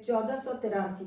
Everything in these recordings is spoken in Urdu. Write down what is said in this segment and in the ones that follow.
1483।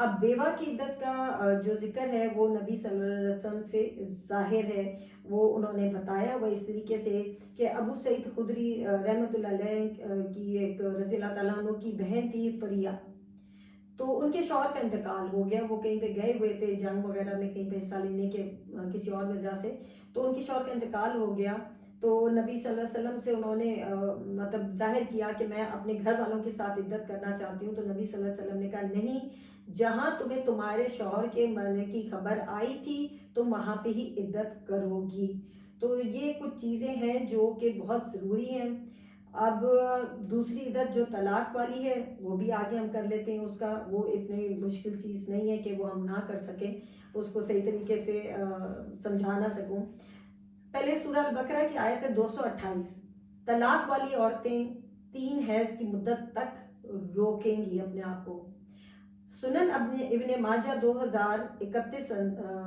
اب بیوہ کی عدت کا جو ذکر ہے وہ نبی صلی اللہ علیہ وسلم سے ظاہر ہے، وہ انہوں نے بتایا وہ اس طریقے سے کہ ابو سعید خدری رحمۃ اللہ علیہ کی ایک رضی اللہ تعالیٰ عنہ کی بہن تھی فریہ، تو ان کے شوہر کا انتقال ہو گیا، وہ کہیں پہ گئے ہوئے تھے جنگ وغیرہ میں کہیں پہ حصہ لینے کے کسی اور وجہ سے، تو ان کے شوہر کا انتقال ہو گیا، تو نبی صلی اللہ علیہ وسلم سے انہوں نے مطلب ظاہر کیا کہ میں اپنے گھر والوں کے ساتھ عدت کرنا چاہتی ہوں، تو نبی صلی اللہ علیہ وسلم نے کہا نہیں، جہاں تمہیں تمہارے شوہر کے مرنے کی خبر آئی تھی تم وہاں پہ ہی عدت کرو گی۔ تو یہ کچھ چیزیں ہیں جو کہ بہت ضروری ہیں۔ اب دوسری عدت جو طلاق والی ہے وہ بھی آگے ہم کر لیتے ہیں، اس کا وہ اتنی مشکل چیز نہیں ہے کہ وہ ہم نہ کر سکیں، اس کو صحیح طریقے سے سمجھا نہ سکوں۔ پہلے سورہ البقرہ کی آیت ہے 228، طلاق والی عورتیں 3 حیض کی مدت تک روکیں گی اپنے آپ کو۔ سنن ابن ماجہ 2031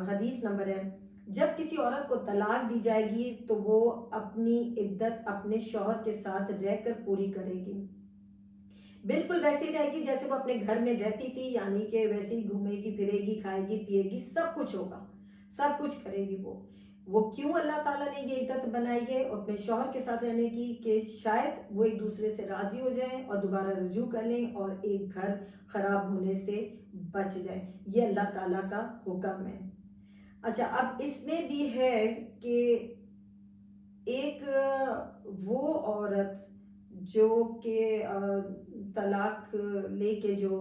حدیث نمبر ہے، جب کسی عورت کو طلاق دی جائے گی تو وہ اپنی عدت اپنے شوہر کے ساتھ رہ کر پوری کرے گی، بالکل ویسے ہی رہے گی جیسے وہ اپنے گھر میں رہتی تھی، یعنی کہ ویسے ہی گھومے گی پھرے گی کھائے گی پیے گی، سب کچھ ہوگا، سب کچھ کرے گی۔ وہ کیوں اللہ تعالیٰ نے یہ عدت بنائی ہے اپنے شوہر کے ساتھ رہنے کی؟ کہ شاید وہ ایک دوسرے سے راضی ہو جائیں اور دوبارہ رجوع کر لیں اور ایک گھر خراب ہونے سے بچ جائیں، یہ اللہ تعالیٰ کا حکم ہے۔ اچھا، اب اس میں بھی ہے کہ ایک وہ عورت جو کہ طلاق لے کے جو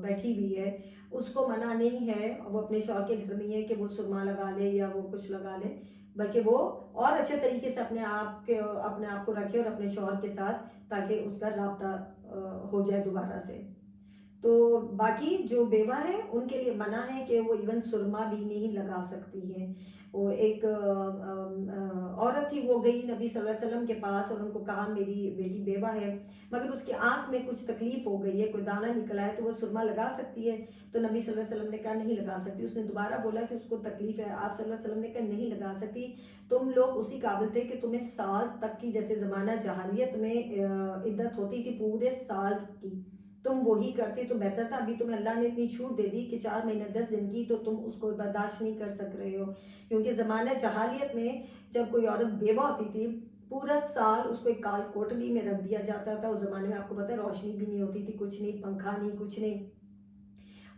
بیٹھی ہوئی ہے، اس کو منع نہیں ہے، وہ اپنے شوہر کے گھر میں ہی ہے کہ وہ سرما لگا لے یا وہ کچھ لگا لے، بلکہ وہ اور اچھے طریقے سے اپنے آپ کو رکھے اور اپنے شوہر کے ساتھ، تاکہ اس کا رابطہ ہو جائے دوبارہ سے۔ تو باقی جو بیوہ ہے ان کے لیے منع ہے کہ وہ ایون سرما بھی نہیں لگا سکتی ہے۔ وہ ایک عورت تھی، وہ گئی نبی صلی اللہ علیہ وسلم کے پاس اور ان کو کہا میری بیٹی بیوہ ہے مگر اس کی آنکھ میں کچھ تکلیف ہو گئی ہے، کوئی دانہ نکلا ہے، تو وہ سرما لگا سکتی ہے؟ تو نبی صلی اللہ علیہ وسلم نے کہا نہیں لگا سکتی۔ اس نے دوبارہ بولا کہ اس کو تکلیف ہے، آپ صلی اللہ علیہ وسلم نے کہا نہیں لگا سکتی، تم لوگ اسی قابل تھے کہ تمہیں سال تک کی، جیسے زمانہ جاہلیت میں عدت ہوتی تھی پورے سال کی، تم وہی کرتے تو بہتر تھا۔ ابھی تمہیں اللہ نے اتنی چھوٹ دے دی کہ 4 مہینے 10 دن کی، تو تم اس کو برداشت نہیں کر سک رہے ہو، کیونکہ زمانہ جہالیت میں جب کوئی عورت بیوہ ہوتی تھی پورا سال اس کو ایک کال کوٹلی میں رکھ دیا جاتا تھا۔ اس زمانے میں آپ کو پتہ ہے روشنی بھی نہیں ہوتی تھی، کچھ نہیں، پنکھا نہیں، کچھ نہیں،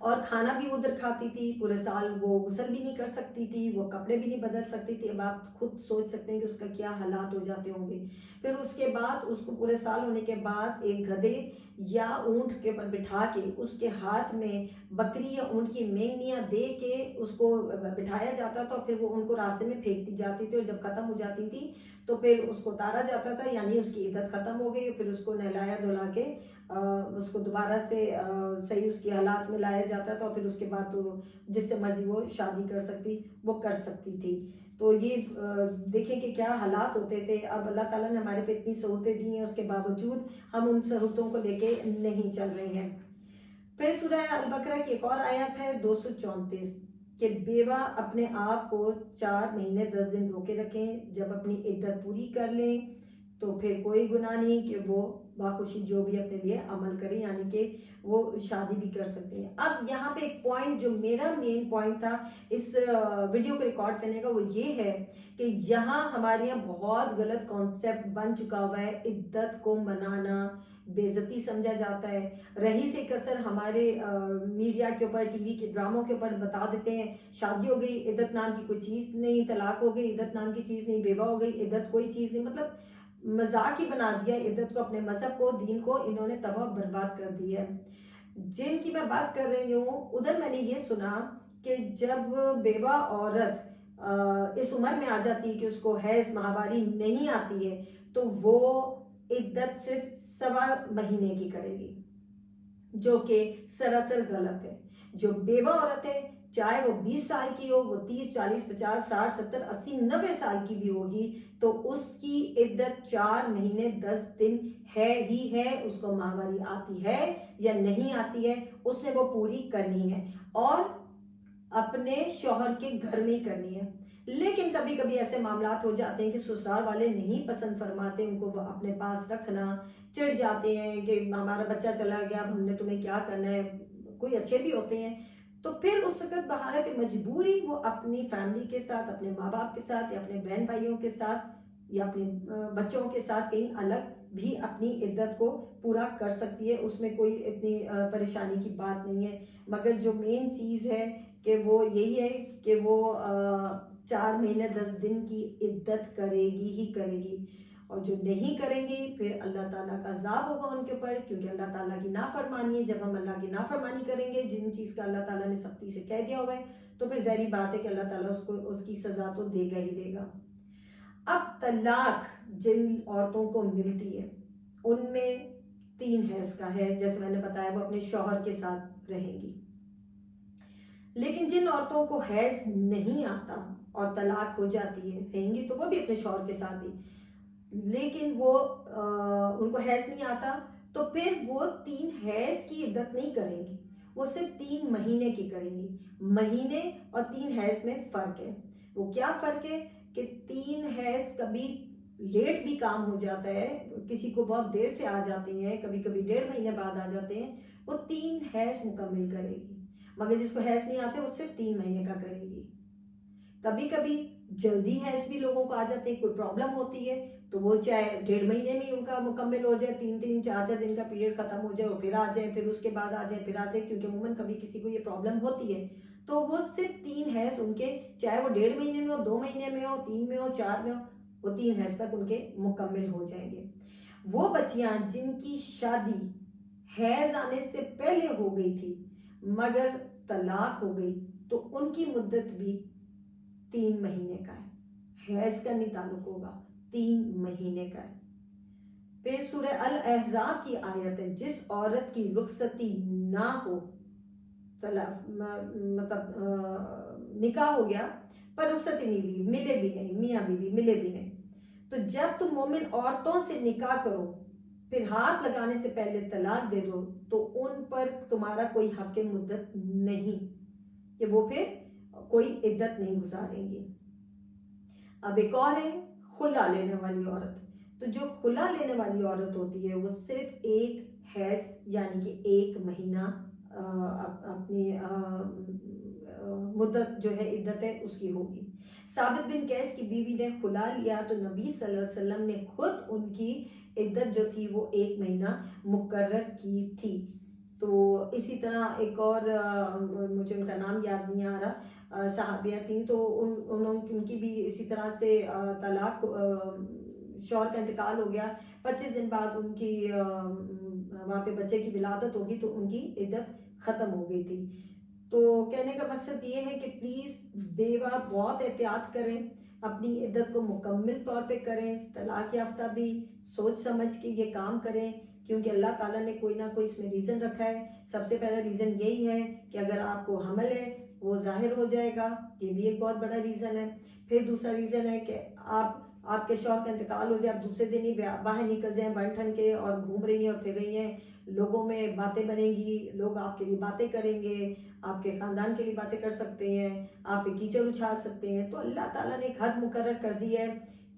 اور کھانا بھی ادھر کھاتی تھی پورے سال، وہ غسل بھی نہیں کر سکتی تھی، وہ کپڑے بھی نہیں بدل سکتی تھی۔ اب آپ خود سوچ سکتے ہیں کہ اس کا کیا حالات ہو جاتے ہوں گے۔ پھر اس کے بعد اس کو پورے سال ہونے کے بعد ایک گدھے یا اونٹ کے اوپر بٹھا کے اس کے ہاتھ میں بکری یا اونٹ کی مینگنیاں دے کے اس کو بٹھایا جاتا تھا، اور پھر وہ ان کو راستے میں پھینک دی جاتی تھی، اور جب ختم ہو جاتی تھی تو پھر اس کو اتارا جاتا تھا، یعنی اس کی عدت ختم ہو گئی، پھر اس کو نہلایا دھلا کے اس کو دوبارہ سے صحیح اس کی حالات میں لایا جاتا تھا، اور پھر اس کے بعد تو جس سے مرضی وہ شادی کر سکتی وہ کر سکتی تھی۔ تو یہ دیکھیں کہ کیا حالات ہوتے تھے۔ اب اللہ تعالیٰ نے ہمارے پہ اتنی سہولتیں دی ہیں، اس کے باوجود ہم ان سہولتوں کو لے کے نہیں چل رہے ہیں۔ پھر سورہ البقرہ کی ایک اور آیت ہے 234 کہ بیوہ اپنے آپ کو 4 مہینے 10 دن روکے رکھیں، جب اپنی عدت پوری کر لیں تو پھر کوئی گناہ نہیں کہ وہ باخوشی جو بھی اپنے لیے عمل کریں، یعنی کہ وہ شادی بھی کر سکتے ہیں۔ اب یہاں پہ ایک پوائنٹ جو میرا مین پوائنٹ تھا اس ویڈیو کو ریکارڈ کرنے کا، وہ یہ ہے کہ یہاں ہمارے یہاں بہت غلط کانسیپٹ بن چکا ہوا ہے، عدت کو منانا بے عزتی سمجھا جاتا ہے۔ رہی سے کثر ہمارے میڈیا کے اوپر، ٹی وی کے ڈراموں کے اوپر بتا دیتے ہیں شادی ہو گئی، عدت نام کی کوئی چیز نہیں، طلاق ہو گئی، عدت نام کی چیز نہیں، بیوہ ہو گئی، عدت کوئی چیز نہیں، مطلب مذاق ہی بنا دیا عدت کو، اپنے مذہب کو، دین کو انہوں نے تباہ برباد کر دیا ہے۔ جن کی میں بات کر رہی ہوں ادھر میں نے یہ سنا کہ جب بیوہ عورت اس عمر میں آ جاتی ہے کہ اس کو حیض ماہواری نہیں آتی ہے تو وہ عدت صرف 1.25 مہینے کی کرے گی، جو کہ سراسر غلط ہے۔ جو بیوہ عورت ہے چاہے وہ 20 سال کی ہو، وہ 30 40 50 60 70 80 90 سال کی بھی ہوگی، تو اس کی عدت 4 مہینے 10 دن ہے ہی ہے۔ اس کو ماہواری آتی ہے یا نہیں آتی ہے اس نے وہ پوری کرنی ہے، اور اپنے شوہر کے گھر میں ہی کرنی ہے۔ لیکن کبھی کبھی ایسے معاملات ہو جاتے ہیں کہ سسرال والے نہیں پسند فرماتے ان کو اپنے پاس رکھنا، چڑ جاتے ہیں کہ ہمارا بچہ چلا گیا، اب ہم نے تمہیں کیا کرنا ہے۔ کوئی اچھے بھی ہوتے ہیں تو پھر اس وقت بحالت مجبوری وہ اپنی فیملی کے ساتھ، اپنے ماں باپ کے ساتھ، یا اپنے بہن بھائیوں کے ساتھ، یا اپنے بچوں کے ساتھ کہیں الگ بھی اپنی عدت کو پورا کر سکتی ہے. اس میں کوئی اتنی پریشانی کی بات نہیں ہے. مگر جو مین چیز ہے کہ وہ یہی ہے کہ وہ 4 مہینے 10 دن کی عدت کرے گی ہی کرے گی. اور جو نہیں کریں گی پھر اللہ تعالیٰ کا عذاب ہوگا ان کے اوپر، کیونکہ اللہ تعالیٰ کی نافرمانی ہے. جب ہم اللہ کی نافرمانی کریں گے، جن چیز کا اللہ تعالیٰ نے سختی سے کہہ دیا ہوا ہے، تو پھر ظاہری بات ہے کہ اللہ تعالیٰ اس کی سزا تو دے گا ہی دے گا. اب طلاق جن عورتوں کو ملتی ہے ان میں 3 حیض کا ہے، جیسے میں نے بتایا وہ اپنے شوہر کے ساتھ رہیں گی. لیکن جن عورتوں کو حیض نہیں آتا اور طلاق ہو جاتی ہے، رہیں گی تو وہ بھی اپنے شوہر کے ساتھ ہی، لیکن وہ ان کو حیض نہیں آتا، تو پھر وہ 3 حیض کی عدت نہیں کریں گی، وہ صرف 3 مہینے کی کریں گی. مہینے اور 3 حیض میں فرق ہے. وہ کیا فرق ہے کہ 3 حیض کبھی لیٹ بھی کام ہو جاتا ہے، کسی کو بہت دیر سے آ جاتے ہیں، کبھی کبھی 1.5 مہینے بعد آ جاتے ہیں، وہ 3 حیض مکمل کرے گی. مگر جس کو حیض نہیں آتے وہ صرف 3 مہینے کا کرے گی. کبھی کبھی جلدی حیض بھی لوگوں کو آ جاتے ہیں، کوئی پرابلم ہوتی ہے تو وہ چاہے 1.5 مہینے میں ان کا مکمل ہو جائے، 3 4 دن کا پیریڈ ختم ہو جائے اور پھر آ جائے، پھر اس کے بعد آ جائے، پھر آ جائے، کیونکہ عموماً کبھی کسی کو یہ پرابلم ہوتی ہے، تو وہ صرف 3 حیض ان کے، چاہے وہ 1.5 مہینے میں ہو، 2 مہینے میں ہو، 3 میں ہو، 4 میں ہو، وہ 3 حیض تک ان کے مکمل ہو جائیں گے. وہ بچیاں جن کی شادی حیض آنے سے پہلے ہو گئی تھی مگر طلاق ہو گئی، تو ان کی مدت بھی 3 مہینے کا ہے. حیض کا نہیں تعلق ہوگا، 3 مہینے کا ہے. پھر سورہ الاحزاب کی آیت ہے، جس عورت کی رخصتی نہ ہو، مطلب نکاح ہو گیا پر رخصتی نہیں ہوئی، ملے بھی نہیں، میاں بیوی ملے بھی نہیں، تو جب تم مومن عورتوں سے نکاح کرو پھر ہاتھ لگانے سے پہلے طلاق دے دو، تو ان پر تمہارا کوئی حق مدت نہیں کہ وہ پھر کوئی عدت نہیں گزاریں گی. اب ایک اور ہے خلا لینے والی عورت. تو جو خلا لینے والی عورت ہوتی ہے وہ صرف 1 حیض یعنی کہ 1 مہینہ اپنی مدت جو ہے عدت ہے اس کی ہوگی. ثابت بن قیس کی بیوی نے خلا لیا تو نبی صلی اللہ علیہ وسلم نے خود ان کی عدت جو تھی وہ 1 مہینہ مقرر کی تھی. تو اسی طرح ایک اور مجھے ان کا نام یاد نہیں آ رہا، صحابیہ تھیں، تو ان کی بھی اسی طرح سے طلاق، شوہر کا انتقال ہو گیا، 25 دن بعد ان کی وہاں پہ بچے کی ولادت ہوگی تو ان کی عدت ختم ہو گئی تھی. تو کہنے کا مقصد یہ ہے کہ پلیز بیوہ بہت احتیاط کریں، اپنی عدت کو مکمل طور پہ کریں، طلاق یافتہ بھی سوچ سمجھ کے یہ کام کریں، کیونکہ اللہ تعالیٰ نے کوئی نہ کوئی اس میں ریزن رکھا ہے. سب سے پہلا ریزن یہی ہے کہ اگر آپ کو حمل ہے وہ ظاہر ہو جائے گا، یہ بھی ایک بہت بڑا ریزن ہے. پھر دوسرا ریزن ہے کہ آپ کے شوہر کا انتقال ہو جائے، آپ دوسرے دن ہی باہر نکل جائیں بن ٹھن کے اور گھوم رہی ہیں اور پھر رہی ہیں، لوگوں میں باتیں بنیں گی، لوگ آپ کے لیے باتیں کریں گے، آپ کے خاندان کے لیے باتیں کر سکتے ہیں، آپ پہ کیچڑ اچھال سکتے ہیں. تو اللہ تعالیٰ نے ایک حد مقرر کر دی ہے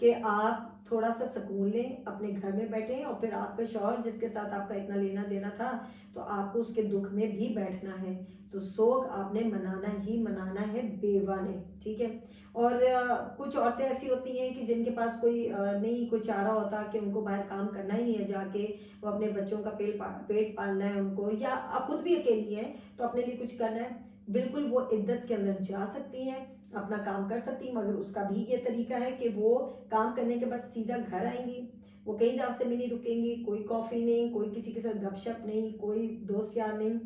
کہ آپ تھوڑا سا سکون لیں، اپنے گھر میں بیٹھیں، اور پھر آپ کا شوہر جس کے ساتھ آپ کا اتنا لینا دینا تھا تو آپ کو اس کے دکھ میں بھی بیٹھنا ہے. تو سوگ آپ نے منانا ہی منانا ہے بیوہ نے، ٹھیک ہے. اور کچھ عورتیں ایسی ہوتی ہیں کہ جن کے پاس کوئی نہیں، کوئی چارہ ہوتا کہ ان کو باہر کام کرنا ہی ہے، جا کے وہ اپنے بچوں کا پیٹ پالنا ہے ان کو، یا خود بھی اکیلی ہیں تو اپنے لیے کچھ کرنا ہے، بالکل وہ عدت کے اندر جا سکتی ہیں، اپنا کام کر سکتی ہیں. مگر اس کا بھی یہ طریقہ ہے کہ وہ کام کرنے کے بعد سیدھا گھر آئیں گی، وہ کہیں راستے میں نہیں رکیں گی، کوئی کافی نہیں، کوئی کسی کے ساتھ گپ شپ نہیں، کوئی دوست یار نہیں.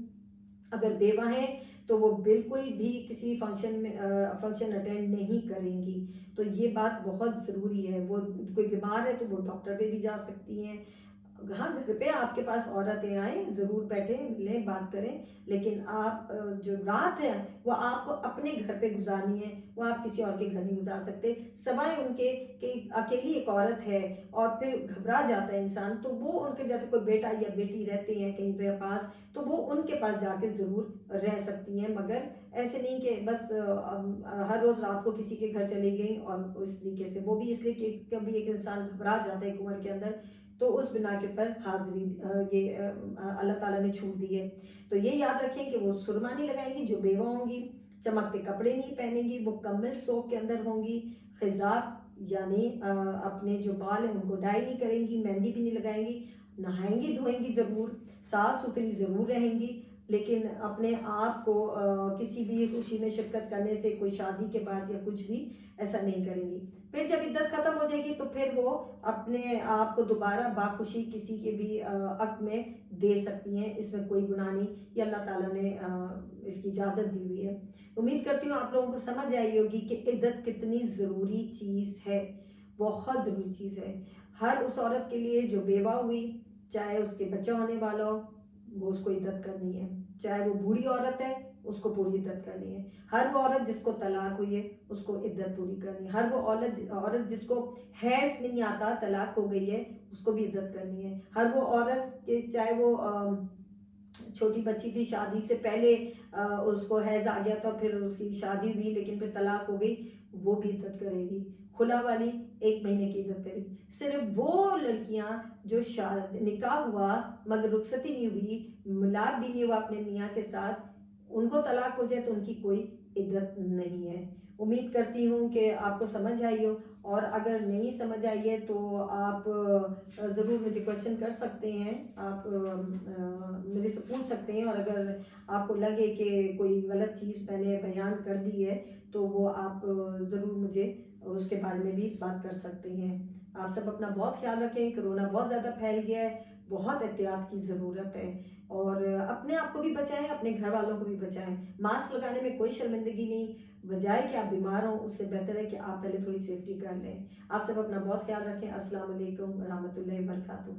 اگر بیوہ ہیں تو وہ بالکل بھی کسی فنکشن اٹینڈ نہیں کریں گی. تو یہ بات بہت ضروری ہے. وہ کوئی بیمار ہے تو وہ ڈاکٹر پہ بھی جا سکتی ہیں. ہاں گھر پہ آپ کے پاس عورتیں آئیں، ضرور بیٹھیں، ملیں، بات کریں، لیکن آپ جو رات ہے وہ آپ کو اپنے گھر پہ گزارنی ہے، وہ آپ کسی اور کے گھر نہیں گزار سکتے، سوائے ان کے کہ اکیلی ایک عورت ہے اور پھر گھبرا جاتا ہے انسان، تو وہ ان کے جیسے کوئی بیٹا یا بیٹی رہتے ہیں کہیں پہ پاس تو وہ ان کے پاس جا کے ضرور رہ سکتی ہیں. مگر ایسے نہیں کہ بس ہر روز رات کو کسی کے گھر چلی گئیں. اور اس طریقے سے وہ بھی اس لیے کہ کبھی ایک انسان گھبرا جاتا ہے ایک عمر کے اندر تو اس بنا کے اوپر حاضری یہ اللہ تعالیٰ نے چھوٹ دی ہے۔ تو یہ یاد رکھیں کہ وہ سرما نہیں لگائیں گی، جو بیوہ ہوں گی چمکتے کپڑے نہیں پہنیں گی، مکمل سوگ کے اندر ہوں گی، خضاب یعنی اپنے جو بال ہیں ان کو ڈائی نہیں کریں گی، مہندی بھی نہیں لگائیں گی، نہائیں گی دھوئیں گی ضرور، صاف ستھری ضرور رہیں گی، لیکن اپنے آپ کو کسی بھی خوشی میں شرکت کرنے سے کوئی شادی کے بعد یا کچھ بھی ایسا نہیں کریں گی۔ پھر جب عدت ختم ہو جائے گی تو پھر وہ اپنے آپ کو دوبارہ باخوشی کسی کے بھی عقد میں دے سکتی ہیں، اس میں کوئی گناہ نہیں، یہ اللہ تعالیٰ نے اس کی اجازت دی ہوئی ہے۔ امید کرتی ہوں آپ لوگوں کو سمجھ آئی ہوگی کہ عدت کتنی ضروری چیز ہے، بہت ضروری چیز ہے ہر اس عورت کے لیے جو بیوہ ہوئی، چاہے اس کے بچہ ہونے والا ہو، وہ اس کو عدت کرنی ہے، چاہے وہ بوڑھی عورت ہے اس کو پوری عدت کرنی ہے، ہر وہ عورت جس کو طلاق ہوئی ہے اس کو عدت پوری کرنی ہے، ہر وہ عورت جس کو حیض نہیں آتا طلاق ہو گئی ہے اس کو بھی عدت کرنی ہے، ہر وہ عورت کہ چاہے وہ چھوٹی بچی تھی شادی سے پہلے اس کو حیض آ گیا تھا، پھر اس کی شادی ہوئی لیکن پھر طلاق ہو گئی، وہ بھی عدت کرے گی، کھلا والی 1 مہینے کی عدت کرے گی۔ صرف وہ لڑکیاں جو نکاح ہوا مگر رخصتی نہیں ہوئی، ملاپ بھی نہیں ہوا اپنے میاں کے ساتھ، ان کو طلاق ہو جائے تو ان کی کوئی عدت نہیں ہے۔ امید کرتی ہوں کہ آپ کو سمجھ آئی ہو، اور اگر نہیں سمجھ آئی ہے تو آپ ضرور مجھے کوشچن کر سکتے ہیں، آپ میرے سے پوچھ سکتے ہیں، اور اگر آپ کو لگے کہ کوئی غلط چیز میں نے بیان کر دی ہے تو وہ آپ ضرور مجھے اس کے بارے میں بھی بات کر سکتے ہیں۔ آپ سب اپنا بہت خیال رکھیں، کرونا بہت زیادہ پھیل گیا ہے، بہت احتیاط کی ضرورت ہے، اور اپنے آپ کو بھی بچائیں، اپنے گھر والوں کو بھی بچائیں۔ ماسک لگانے میں کوئی شرمندگی نہیں، بجائے کہ آپ بیمار ہوں اس سے بہتر ہے کہ آپ پہلے تھوڑی سیفٹی کر لیں۔ آپ سب اپنا بہت خیال رکھیں۔ السلام علیکم ورحمۃ اللہ وبرکاتہ۔